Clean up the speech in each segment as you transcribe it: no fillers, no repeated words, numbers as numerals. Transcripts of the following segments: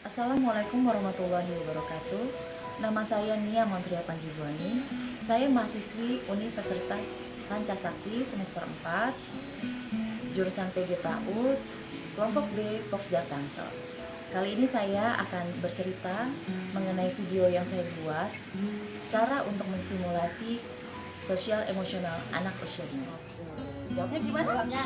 Assalamualaikum warahmatullahi wabarakatuh. Nama saya Nia Montria Panjibuani. Saya mahasiswi Universitas Pancasakti semester 4, jurusan PG PAUD, kelompok B Pokja Tangsel. Kali ini saya akan bercerita mengenai video yang saya buat, cara untuk menstimulasi sosial emosional anak usia dini. Jawabnya gimana? Jawabnya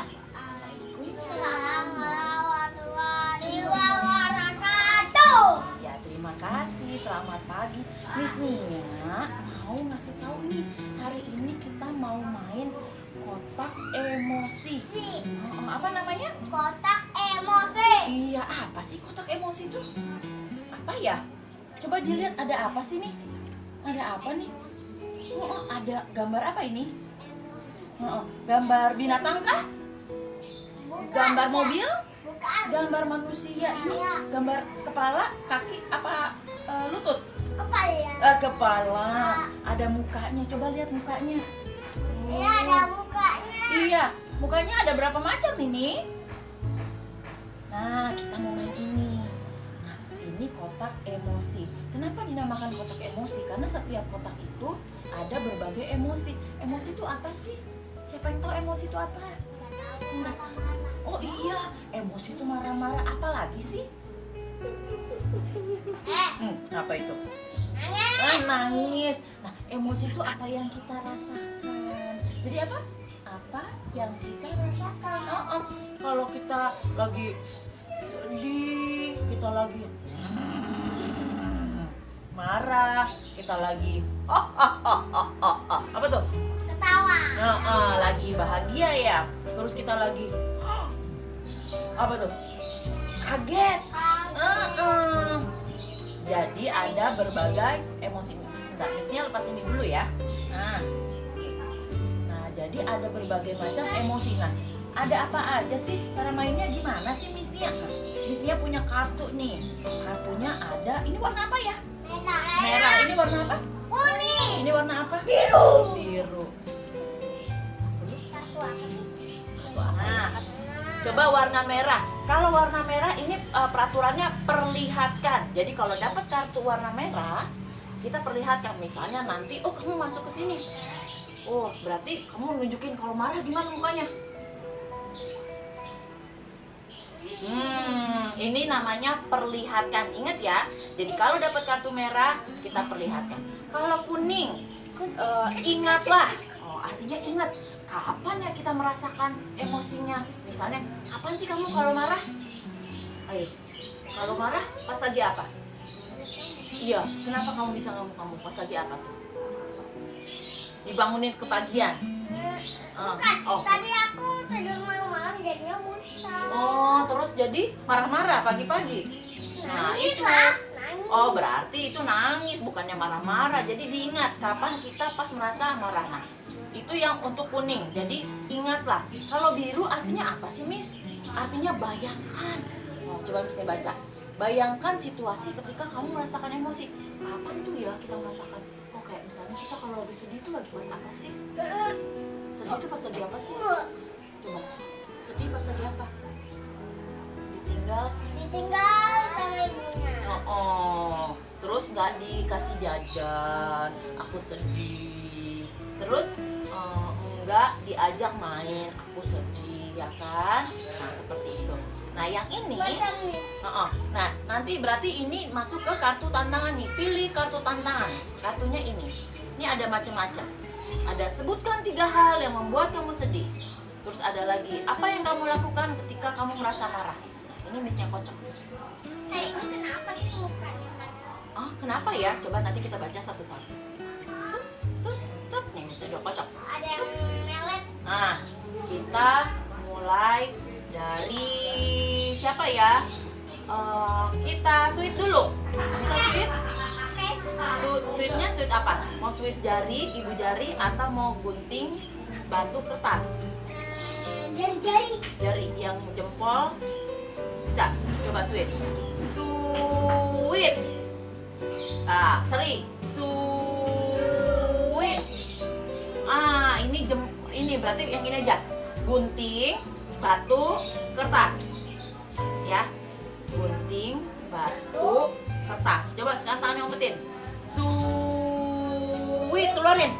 Ya, terima kasih. Selamat pagi, Miss Nia. Mau ngasih tahu nih, hari ini kita mau main kotak emosi. Apa namanya? kotak emosi. Iya, apa sih kotak emosi itu? Apa ya? Coba dilihat ada apa sih nih? Ada apa nih? Ada gambar apa ini? Gambar binatang kah? Gambar mobil? Bukan. Gambar manusia ini? Gambar kepala, kaki, apa lutut? Apa ya? Kepala. Ada mukanya. Coba lihat mukanya. Iya, ada mukanya. Iya, mukanya ada berapa macam ini? Nah, kita mau main ini. Nah, ini kotak emosi. Kenapa dinamakan kotak emosi? Karena setiap kotak itu ada berbagai emosi. Emosi itu apa sih? Siapa yang tahu emosi itu apa? Enggak. Oh iya, emosi itu marah-marah. Apa lagi sih? Apa itu? Nangis. Nangis. Nah, emosi itu apa yang kita rasakan. Jadi apa? Apa yang kita rasakan. Kalau kita lagi sedih, kita lagi marah, kita lagi apa tuh? Ketawa. Lagi bahagia ya. Terus kita lagi apa tuh? Kaget. Jadi ada berbagai emosi. Sebentar, Missnya lepas ini dulu ya. Nah, jadi ada berbagai macam emosi. Nah, ada apa aja sih? Cara mainnya gimana sih Missnya? Missnya punya kartu nih. Kartunya ada. Ini warna apa ya? Merah. Ini warna apa? Kuning. Ini warna apa? Biru. Biru. Satu apa sih? Nah, coba warna merah. Kalau warna merah ini peraturannya perlihatkan. Jadi kalau dapat kartu warna merah, kita perlihatkan. Misalnya nanti, kamu masuk ke sini. Berarti kamu nunjukin kalau marah gimana mukanya. Ini namanya perlihatkan. Ingat ya. Jadi kalau dapat kartu merah, kita perlihatkan. Kalau kuning, ingatlah. Artinya ingat. Kapan ya kita merasakan emosinya? Misalnya, kapan sih kamu kalau marah? Ayo, kalau marah pas lagi apa? Iya, kenapa kamu bisa ngamuk-ngamuk pas lagi apa tuh? Dibangunin kepagian. Bukan. Tadi aku tidur malam-malam jadinya buta. Terus jadi marah-marah pagi-pagi. Nah, Nangis itu. lah. Nangis. Berarti itu nangis, bukannya marah-marah. Jadi diingat kapan kita pas merasa marah. Nah, itu yang untuk kuning. Jadi ingatlah. Kalau biru artinya apa sih, Miss? Artinya bayangkan. Coba Missnya baca. Bayangkan situasi ketika kamu merasakan emosi. Kapan tuh ya kita merasakan? Kayak misalnya kita kalau lagi sedih itu lagi pas apa sih? Sedih itu pas lagi apa sih? Coba. Sedih pas lagi apa? Ditinggal sama ibunya. Terus nggak dikasih jajan, aku sedih. Terus nggak diajak main, aku sedih, ya kan? Nah, seperti itu. Nah, yang ini, nah nanti berarti ini masuk ke kartu tantangan nih. Pilih kartu tantangan. Kartunya ini. Ini ada macam-macam. Ada sebutkan 3 hal yang membuat kamu sedih. Terus ada lagi, apa yang kamu lakukan ketika kamu merasa marah? Ini Missnya kocok. Ini kenapa sih mukanya? Kenapa ya? Coba nanti kita baca satu-satu. Tut. Nih Missnya udah kocok. Ada yang melet. Nah, kita mulai dari siapa ya? Kita sweet dulu. Bisa sweet? Sweetnya sweet apa? Mau sweet jari, ibu jari, atau mau gunting batu kertas? Jari-jari. Jari yang jempol bisa. Coba sweet. Sweet. Seri. Sweet. Ini berarti yang ini aja. Gunting batu kertas. Ya. Gunting batu, kertas. Coba sekarang tangan ngumpetin. Suwit, keluarin.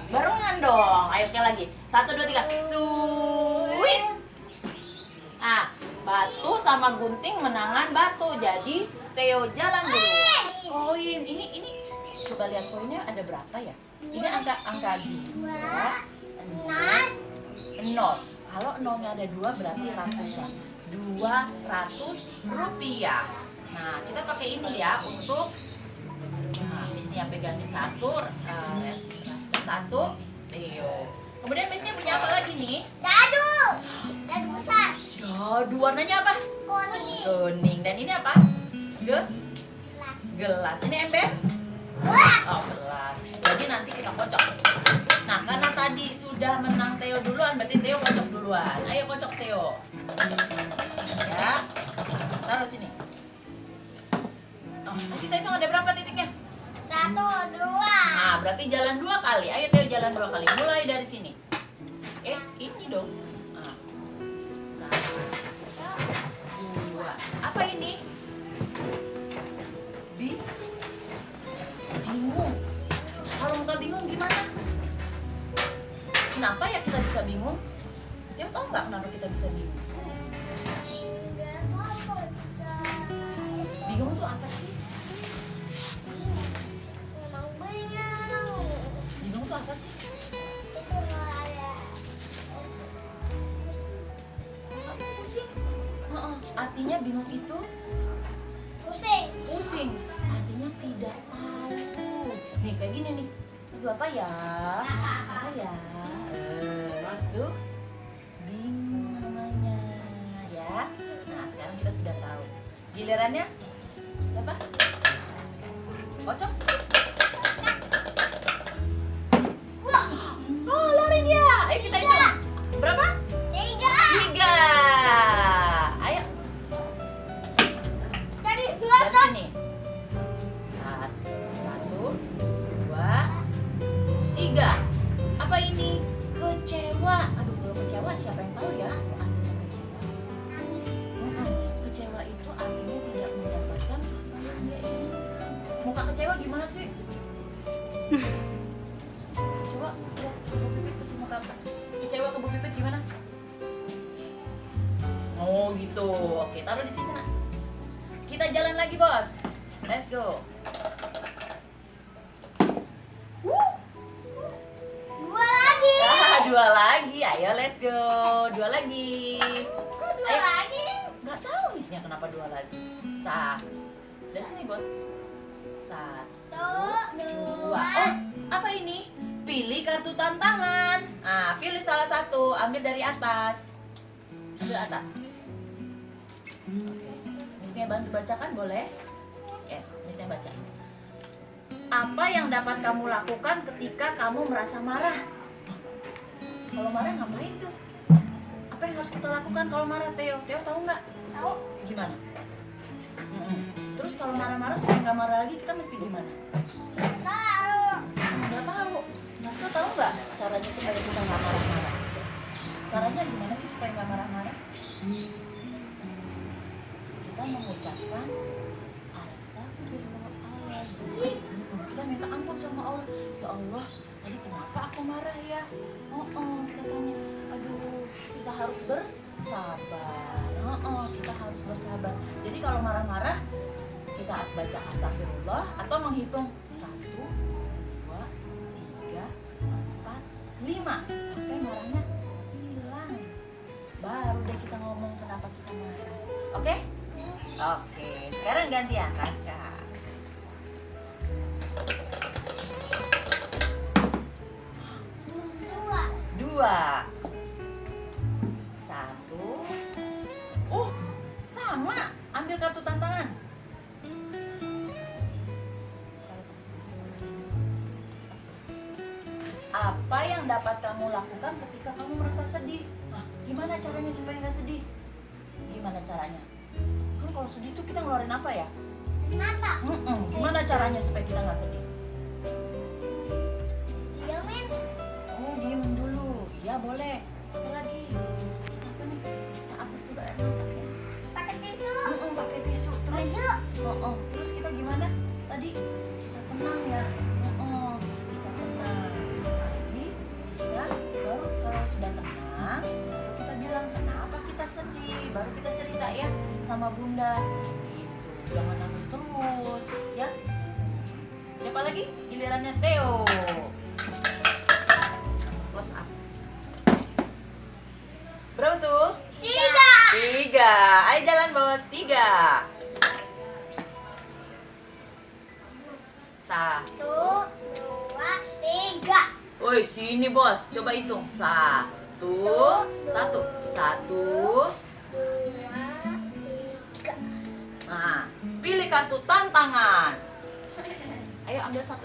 Barengan dong. Ayo sekali lagi. 1, 2, 3. Suwit. Nah, batu sama gunting menangan batu. Jadi Theo jalan dulu. Koin ini coba lihat koinnya ada berapa ya? Ini angka 2, 6, 0. Kalau nolnya ada 2 berarti ratusan. 200 rupiah. Nah, kita pakai ini ya untuk Miss-nya pegangin 1, Theo. Kemudian Miss-nya punya apa lagi nih? Dadu besar. Dadu, warnanya apa? Kuning. Dan ini apa? Gelas. Ini ember? Oh, gelas. Jadi nanti kita kocok. Nah, karena tadi sudah menang Theo duluan, berarti Theo kocok duluan. Ayo kocok Theo. Ya. Taruh sini. Oh, kita hitung ada berapa titiknya? 1, 2. Nah, berarti jalan 2 kali. Ayo Theo jalan 2 kali. Mulai dari sini. Ini dong. Nah. 1, 2. Apa ini? Bingung. Kalau nggak bingung gimana? Kenapa ya kita bisa bingung? Theo tahu nggak kenapa kita bisa bingung? Bingung tuh apa sih? Bingung tuh apa sih? Pusing. Artinya bingung itu pusing. Artinya tidak tahu. Nih kayak gini nih. Aduh apa ya? Apa ya? Itu bingung namanya ya. Nah sekarang kita sudah tahu. Gilirannya siapa? Kocok. Oh lari dia. Ayo kita hitung. Berapa? 3. Ayo. Dari sini. 1, 2, 3. Apa ini? Kecewa. Aduh, kalau kecewa siapa yang tahu ya artinya kecewa? Kecewa itu artinya tidak mendapatkan apa yang dia inginkan. Muka kecewa gimana sih? Coba lihat Bu Pipit kasih muka kecewa ke Bu Pipit gimana? Oh gitu. Oke, taruh di sini nak. Kita jalan lagi bos. Let's go. 2 lagi. Ayo let's go. 2 lagi. Ayo. Nggak tahu Miss-nya kenapa 2 lagi. Dari sini bos. 1, 2. Oh, apa ini? Pilih kartu tantangan. Nah, pilih salah satu. Ambil dari atas. Ambil atas. Oke. Miss-nya bantu bacakan boleh? Yes, Miss-nya bacain. Apa yang dapat kamu lakukan ketika kamu merasa marah? Kalau marah ngapain tuh? Apa yang harus kita lakukan kalau marah, Theo? Theo tahu nggak? Tahu. Gimana? Terus kalau marah-marah supaya nggak marah lagi kita mesti gimana? Nggak tahu. Mas tahu nggak caranya supaya kita nggak marah-marah? Caranya gimana sih supaya nggak marah-marah? Kita mengucapkan astagfirullahaladzim. Kita minta ampun sama Allah. Ya Allah, tadi kenapa aku marah ya? Kita tanya. Aduh, kita harus bersabar. Kita harus bersabar. Jadi kalau marah-marah kita baca astagfirullah atau menghitung 1, 2, 3, 4, 5 sampai marahnya hilang. Baru deh kita ngomong kenapa kita marah. Oke? Oke, sekarang gantian Raska. 2, 1. Oh, sama. Ambil kartu tantangan. Apa yang dapat kamu lakukan ketika kamu merasa sedih? Gimana caranya supaya nggak sedih? Gimana caranya? Kan kalau sedih tuh kita ngeluarin apa ya? Mata. Gimana caranya supaya kita nggak sedih? Diamin. Oh, diem dulu. Iya boleh. Apa lagi? Kita apa nih? Kita hapus dulu air mata ya. Pakai tisu. Pakai tisu. Terus Baju. baru kita cerita ya sama bunda. Gitu, jangan nangis terus, ya. Siapa lagi? Gilirannya Theo. Close up. Berapa tuh? 3. Ayo jalan bos. 3. 1. 1, 2, 3. Woi, sini bos. Coba hitung. 1. 1. 1. 2, 3. Nah, pilih kartu tantangan. Ayo ambil 1.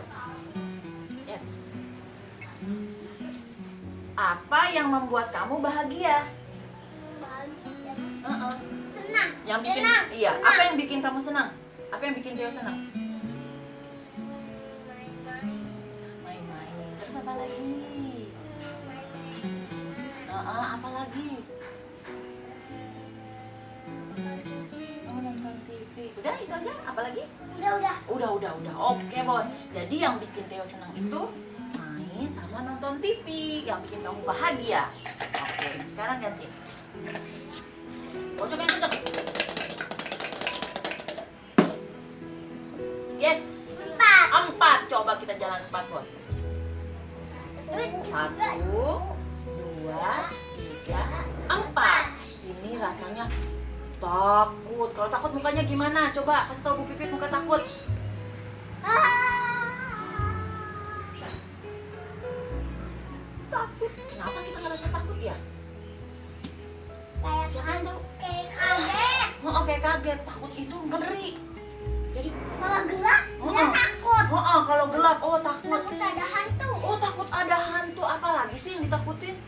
Yes. Apa yang membuat kamu bahagia? Heeh. Senang. Yang bikin Senang. iya, Senang. apa yang bikin kamu senang? Apa yang bikin Theo senang? Main-main. Terus apa lagi? Apa lagi? Oh, nonton TV. Udah itu aja? Apa lagi? Udah. Udah. Oke, bos. Jadi yang bikin Theo senang itu main sama nonton TV, yang bikin kamu bahagia. Oke, sekarang ganti. Kocok yang kocok. Yes. 4. Coba kita jalan 4, bos. 1, 2, 3, 4. Ini rasanya takut. Kalau takut mukanya gimana? Coba kasih tahu Bu Pipit muka takut. Takut. Kenapa kita nggak rasa takut ya? Siapa yang tahu? Kayak kaget. Oh, kayak kaget. Takut itu ngeri. Jadi, Kalau gelap, dia takut. kalau gelap, takut. Takut ada hantu. Takut ada hantu. Apalagi sih yang ditakutin?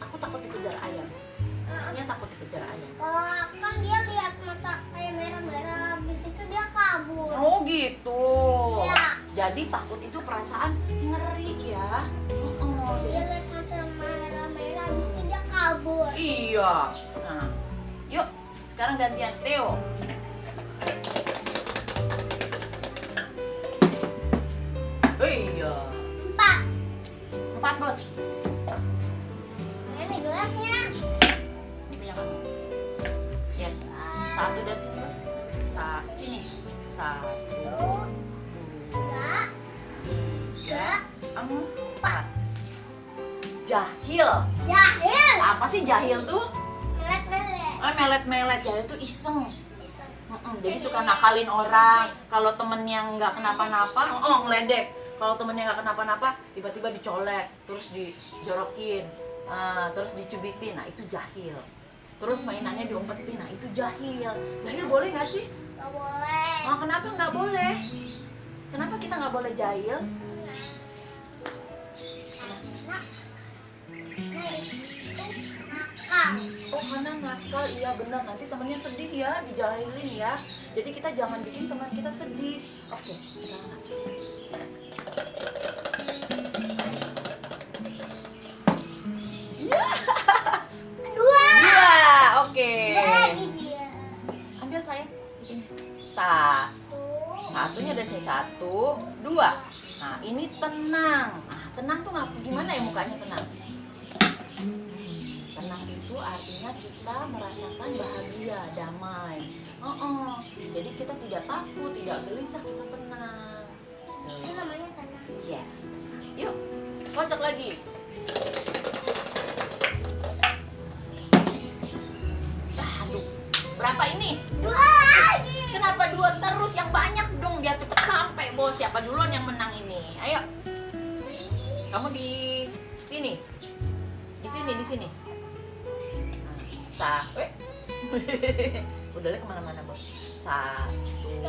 Aku takut dikejar ayam. Pastinya takut dikejar ayam. Kalau kan dia lihat mata kayak merah-merah, habis itu dia kabur. Oh gitu. Iya. Jadi takut itu perasaan ngeri ya. Dia lihat mata merah-merah, habis itu dia kabur. Iya. Nah, yuk sekarang gantian Theo. Iya. 4. 4, bos. Ini gelasnya. Ini punya kamu. Yes. 1 dari sini, bos. Sini. 1, 2, 3, 4. Jahil. Jahil. Apa sih jahil tuh? Melet-melet. Melet-melet. Jahil tuh iseng. Jadi suka nakalin orang. Kalau temennya nggak kenapa-napa, ngeledek. Kalau temennya nggak kenapa-napa, tiba-tiba dicolek, terus dijorokin, terus dicubitin. Nah itu jahil. Terus mainannya diumpetin. Nah itu jahil. Jahil boleh nggak sih? Gak boleh. Kenapa nggak boleh? Kenapa kita nggak boleh jahil? Nakal. Karena nakal, iya benar. Nanti temennya sedih ya, dijahilin ya. Jadi kita jangan bikin teman kita sedih. Oke, sekarang masak. Dua. Oke. Lagi dia. Ambil sayang. Ini. Tuh. Satunya dari sini. 1, 2. Nah, ini tenang. Nah, tenang tuh gimana ya mukanya tenang? Tenang itu artinya kita merasakan bahagia, damai. Jadi kita tidak takut, tidak gelisah, kita tenang. Itu namanya tanah. Yes. Yuk, kocok lagi. Aduh, berapa ini? 2 lagi. Kenapa 2 terus? Yang banyak dong biar cepet sampai, bos. Siapa duluan yang menang ini? Ayo. Kamu di sini. Di sini. Udah lihat kemana-mana, bos. 1,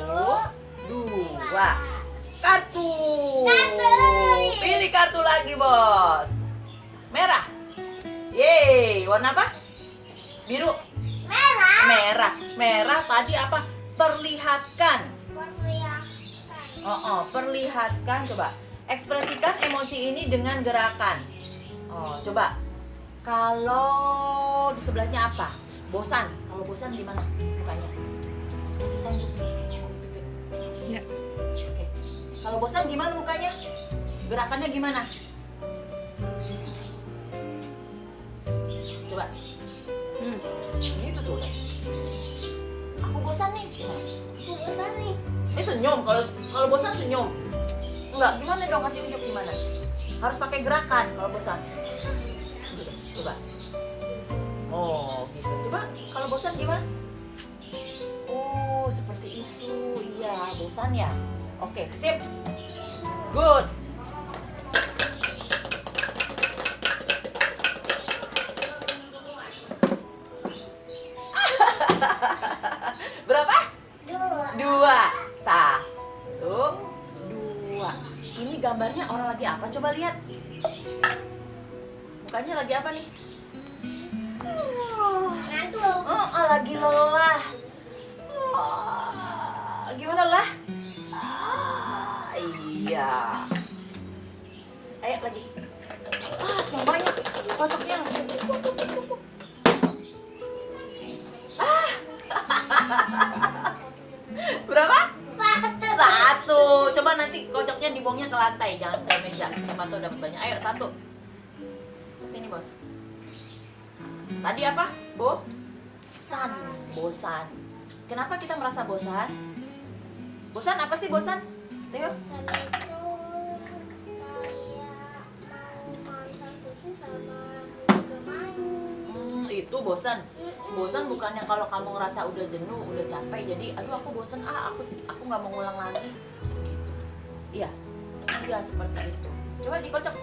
2. Kartu. Pilih kartu lagi, bos. Merah. Yeay, warna apa? Biru. Merah. Merah tadi apa? Perlihatkan. Perlihatkan. Perlihatkan, coba. Ekspresikan emosi ini dengan gerakan. Coba. Kalau di sebelahnya apa? Bosan. Kalau bosan gimana mukanya? Kasih tunjuk. Ya. Oke. Kalau bosan gimana mukanya? Gerakannya gimana? gitu deh. Aku bosan nih. Bosan nih. Senyum. Kalau bosan senyum. Enggak, gimana dong, kasih unjuk gimana? Harus pakai gerakan kalau bosan. Gitu, coba. Oh, gitu. Coba kalau bosan gimana? Oh, seperti itu. Iya, bosan ya. Oke, sip. Good. Berapa? Dua. Satu, dua. Ini gambarnya orang lagi apa? Coba lihat. Mukanya lagi apa nih? Ngantuk. Oh, lagi lelah. Gimana lah? Iya. Ayo lagi. Yang banyak. Kocoknya. Berapa? Satu. Coba nanti kocoknya dibuangnya ke lantai, jangan ke meja. Siapa tahu dapat banyak. Ayo, satu. Kesini, Bos. Tadi apa? Bosan. Bosan. Kenapa kita merasa bosan? Bosan apa sih bosan? Teo? Bosan itu kayak mantan susu sama juga main. Itu bosan. Bosan bukannya kalau kamu ngerasa udah jenuh, udah capek, jadi aduh aku bosan, aku nggak mau ngulang lagi. Iya, iya seperti itu. Coba dikocok.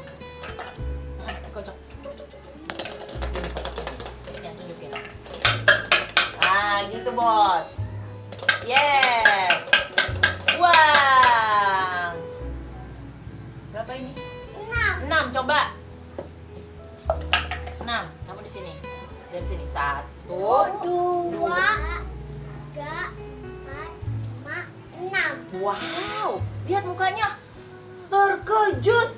Kocok. Ini tunjukin. Nah, gitu bos. Yes. Uang. Berapa ini? 6. Coba. 6. Kamu di sini. Dari sini. 1, 2, 2. 3, 4, 5, 6. Wow. Lihat mukanya. Terkejut.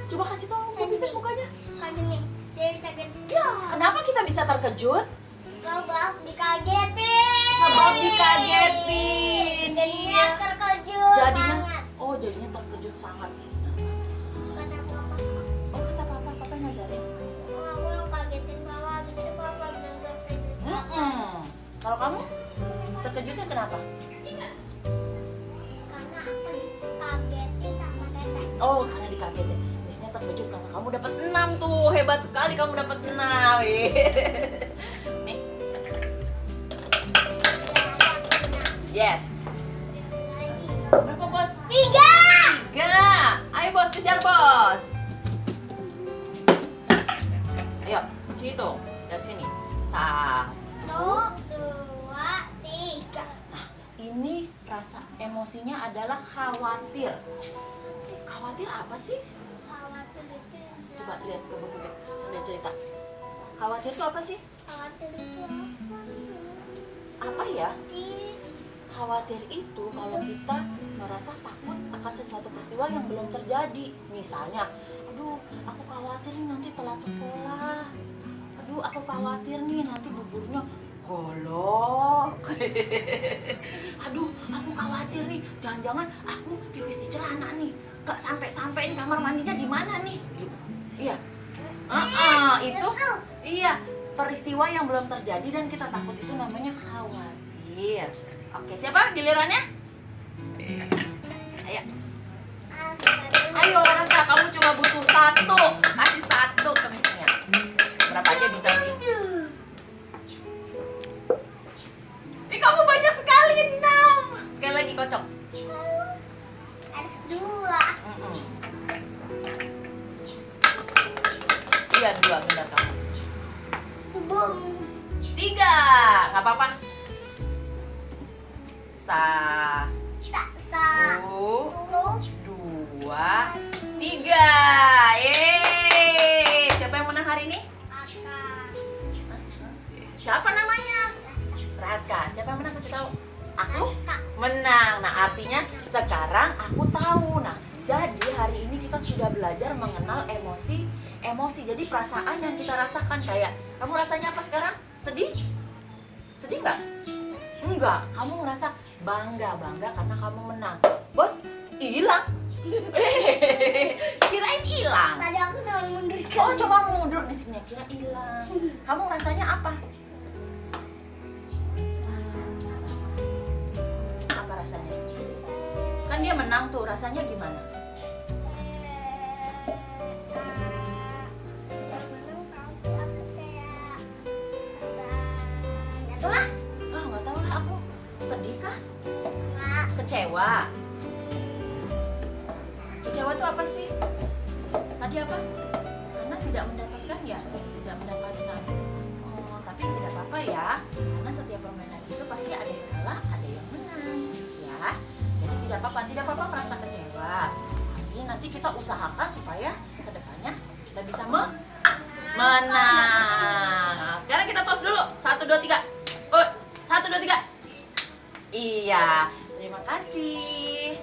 Coba kasih tahu Bibit mukanya. Kayak gini. Dia kaget. Kenapa kita bisa terkejut? Sebab dikagetin. Sebab dikagetin. Jadinya Iya. terkejut Jadinya, banget. jadinya terkejut sangat. Kata papa. Oh, kata papa ngajarin. Aku yang kagetin papa gitu, papa bilang terkejut. Kalau kamu terkejutnya kenapa? Karena aku dikagetin sama teteh. Oh, karena dikagetin. Biasanya terkejut karena kamu dapat 6 tuh. Hebat sekali kamu dapat 6. Nih. Yes. Berapa, Bos? 3. Ayo, Bos, kejar, Bos. Ayo, hitung dari sini. 1. 2, 3. Ini rasa emosinya adalah khawatir. Khawatir apa sih? Khawatir itu. Coba lihat ke buku sambil cerita. Khawatir itu apa sih? Khawatir itu apa? Apa ya? Di- Khawatir itu kalau kita merasa takut akan sesuatu peristiwa yang belum terjadi. Misalnya, aduh, aku khawatir nih nanti telat sekolah. Aduh, aku khawatir nih nanti buburnya golok. Aduh, aku khawatir nih, jangan-jangan aku pipis di celana nih. Gak sampai-sampai nih kamar mandinya di mana nih? Gitu. Iya. Itu iya, peristiwa yang belum terjadi dan kita takut itu namanya khawatir. Oke, siapa gilirannya? Ayo. Ayo, Raska, kamu cuma butuh 1. Kasih 1 kemisnya. Berapa aja bisa sih? Ih, kamu banyak sekali, 6. Sekali lagi kocok. Harus 2. Iya, 2 benar kamu. Tubuh. 3. Nggak apa-apa. 1, 2, 3. Yeay. Siapa yang menang hari ini? Siapa namanya? Raska. Siapa yang menang, kasih tahu? Aku menang. Nah, artinya sekarang aku tahu. Nah, jadi hari ini kita sudah belajar mengenal emosi. Jadi perasaan yang kita rasakan kayak kamu rasanya apa sekarang? Sedih? Sedih nggak? Enggak. Kamu ngerasa bangga karena kamu menang. Bos, hilang. Kirain hilang. Tadi aku udah mundur. Oh, coba mundur di sini. Kira hilang. Kamu rasanya apa menang tuh rasanya gimana? Yang menang tapi aku kayak rasa jatuh lah. Ah, nggak tahu lah aku. Sedih kah? Nggak. Kecewa. Kecewa tuh apa sih? Tadi apa? Karena tidak mendapatkan ya? Tidak mendapatkan. Oh, tapi tidak apa-apa ya. Karena setiap permainan itu pasti ada yang kalah, ada yang menang. Ya. Jadi tidak apa-apa merasa kecewa. Tapi nanti kita usahakan supaya kedepannya kita bisa menang. Nah, sekarang kita tos dulu. 1, 2, 3. Oh, 1, 2, 3. Iya, terima kasih.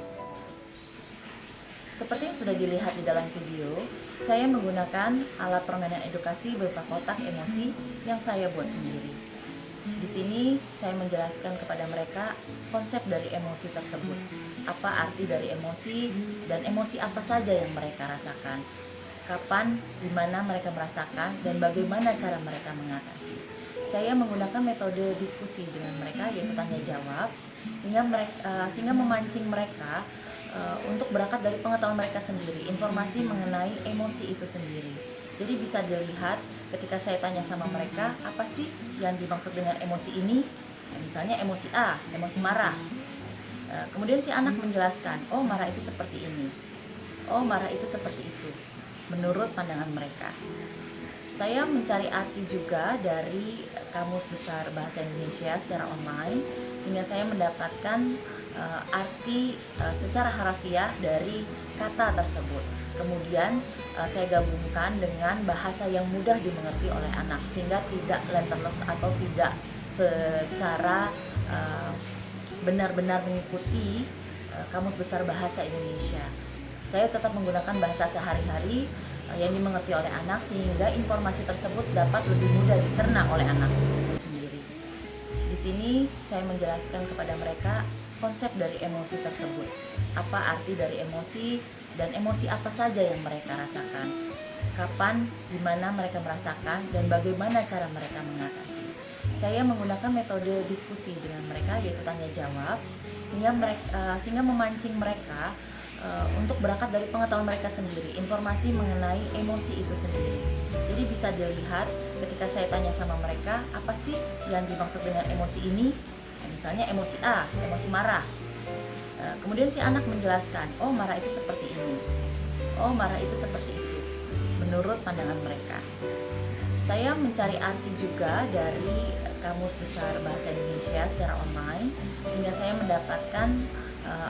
Seperti yang sudah dilihat di dalam video, saya menggunakan alat permainan edukasi berupa kotak emosi yang saya buat sendiri. Di sini saya menjelaskan kepada mereka konsep dari emosi tersebut, apa arti dari emosi, dan emosi apa saja yang mereka rasakan, kapan, di mana mereka merasakan, dan bagaimana cara mereka mengatasi. Saya menggunakan metode diskusi dengan mereka, yaitu tanya jawab, sehingga memancing mereka untuk berangkat dari pengetahuan mereka sendiri, informasi mengenai emosi itu sendiri. Jadi bisa dilihat ketika saya tanya sama mereka, apa sih yang dimaksud dengan emosi ini? Misalnya emosi A, emosi marah. Kemudian si anak menjelaskan, oh marah itu seperti ini, oh marah itu seperti itu, menurut pandangan mereka. Saya mencari arti juga dari Kamus Besar Bahasa Indonesia secara online, sehingga saya mendapatkan arti secara harafiah dari kata tersebut. Kemudian saya gabungkan dengan bahasa yang mudah dimengerti oleh anak, sehingga tidak letterless atau tidak secara benar-benar mengikuti Kamus Besar Bahasa Indonesia. Saya tetap menggunakan bahasa sehari-hari yang dimengerti oleh anak, sehingga informasi tersebut dapat lebih mudah dicerna oleh anak sendiri. Di sini saya menjelaskan kepada mereka konsep dari emosi tersebut, apa arti dari emosi, dan emosi apa saja yang mereka rasakan, kapan, di mana mereka merasakan, dan bagaimana cara mereka mengatasi. Saya menggunakan metode diskusi dengan mereka, yaitu tanya jawab, sehingga memancing mereka untuk berangkat dari pengetahuan mereka sendiri, informasi mengenai emosi itu sendiri. Jadi bisa dilihat ketika saya tanya sama mereka, apa sih yang dimaksud dengan emosi ini? Misalnya emosi A, emosi marah. Kemudian si anak menjelaskan, oh marah itu seperti ini, oh marah itu seperti itu, menurut pandangan mereka. Saya mencari arti juga dari Kamus Besar Bahasa Indonesia secara online, sehingga saya mendapatkan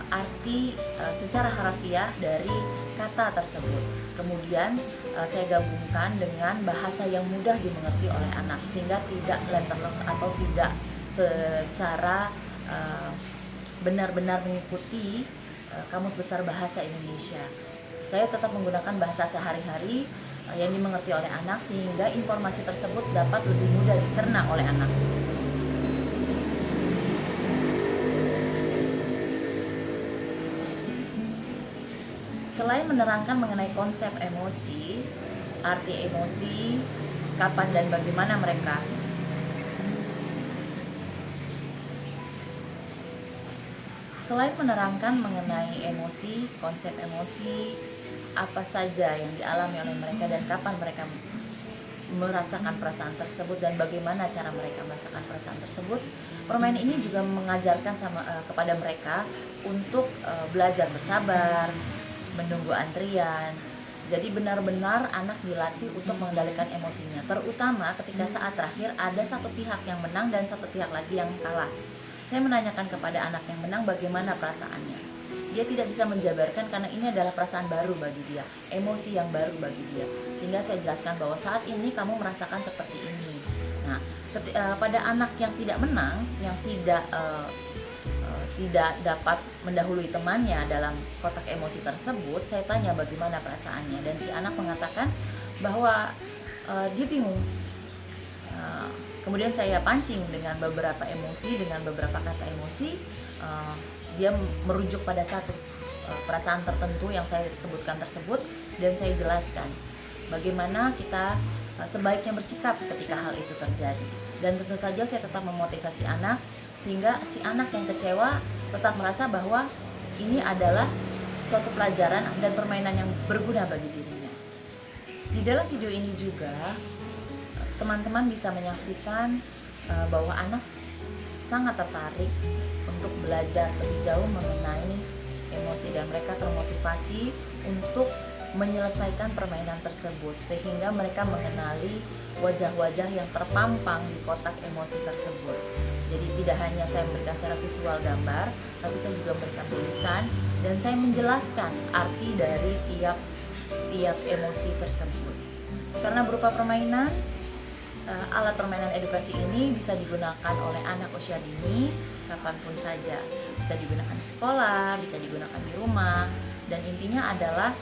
arti secara harafiah dari kata tersebut. Kemudian saya gabungkan dengan bahasa yang mudah dimengerti oleh anak, sehingga tidak letterless atau tidak secara benar-benar mengikuti Kamus Besar Bahasa Indonesia. Saya tetap menggunakan bahasa sehari-hari yang dimengerti oleh anak, sehingga informasi tersebut dapat lebih mudah dicerna oleh anak. Selain menerangkan mengenai konsep emosi, arti emosi, kapan dan bagaimana mereka Selain menerangkan mengenai emosi, konsep emosi, apa saja yang dialami oleh mereka dan kapan mereka merasakan perasaan tersebut dan bagaimana cara mereka merasakan perasaan tersebut, permainan ini juga mengajarkan kepada mereka untuk belajar bersabar, menunggu antrian. Jadi benar-benar anak dilatih untuk mengendalikan emosinya, terutama ketika saat terakhir ada satu pihak yang menang dan satu pihak lagi yang kalah. Saya menanyakan kepada anak yang menang bagaimana perasaannya. Dia tidak bisa menjabarkan karena ini adalah perasaan baru bagi dia, emosi yang baru bagi dia. Sehingga saya jelaskan bahwa saat ini kamu merasakan seperti ini. Nah, pada anak yang tidak menang, yang tidak dapat mendahului temannya dalam kotak emosi tersebut, saya tanya bagaimana perasaannya, dan si anak mengatakan bahwa dia bingung. Kemudian saya pancing dengan beberapa emosi, dengan beberapa kata emosi, dia merujuk pada satu perasaan tertentu yang saya sebutkan tersebut, dan saya jelaskan bagaimana kita sebaiknya bersikap ketika hal itu terjadi. Dan tentu saja saya tetap memotivasi anak, sehingga si anak yang kecewa tetap merasa bahwa ini adalah suatu pelajaran dan permainan yang berguna bagi dirinya. Di dalam video ini juga teman-teman bisa menyaksikan bahwa anak sangat tertarik untuk belajar lebih jauh mengenai emosi dan mereka termotivasi untuk menyelesaikan permainan tersebut sehingga mereka mengenali wajah-wajah yang terpampang di kotak emosi tersebut. Jadi tidak hanya saya memberikan secara visual gambar, tapi saya juga memberikan tulisan dan saya menjelaskan arti dari tiap emosi tersebut. Karena berupa permainan, alat permainan edukasi ini bisa digunakan oleh anak usia dini kapanpun saja. Bisa digunakan di sekolah, bisa digunakan di rumah, dan intinya adalah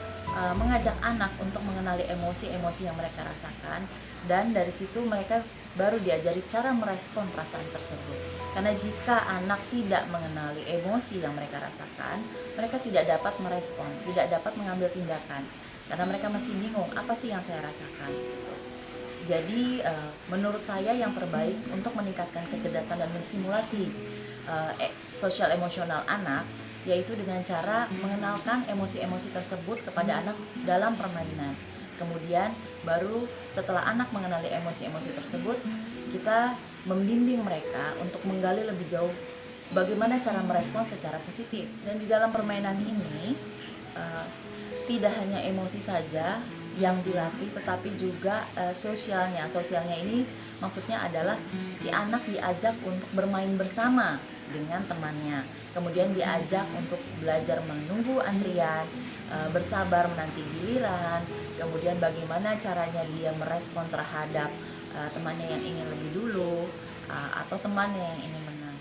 mengajak anak untuk mengenali emosi-emosi yang mereka rasakan, dan dari situ mereka baru diajari cara merespon perasaan tersebut. Karena jika anak tidak mengenali emosi yang mereka rasakan, mereka tidak dapat merespon, tidak dapat mengambil tindakan, karena mereka masih bingung apa sih yang saya rasakan. Jadi menurut saya yang terbaik untuk meningkatkan kecerdasan dan menstimulasi sosial emosional anak yaitu dengan cara mengenalkan emosi-emosi tersebut kepada anak dalam permainan. Kemudian baru setelah anak mengenali emosi-emosi tersebut, kita membimbing mereka untuk menggali lebih jauh bagaimana cara merespons secara positif. Dan di dalam permainan ini tidak hanya emosi saja yang dilatih, tetapi juga sosialnya. Sosialnya ini maksudnya adalah si anak diajak untuk bermain bersama dengan temannya, kemudian diajak untuk belajar menunggu antrian, bersabar menanti giliran, kemudian bagaimana caranya dia merespon terhadap temannya yang ingin lebih dulu atau temannya yang ingin menang.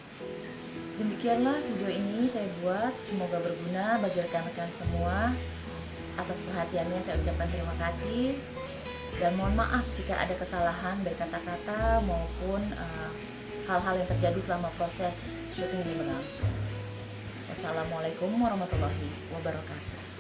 Demikianlah video ini saya buat, semoga berguna bagi rekan-rekan semua. Atas perhatiannya saya ucapkan terima kasih dan mohon maaf jika ada kesalahan baik kata-kata maupun hal-hal yang terjadi selama proses syuting ini berlangsung. Wassalamualaikum warahmatullahi wabarakatuh.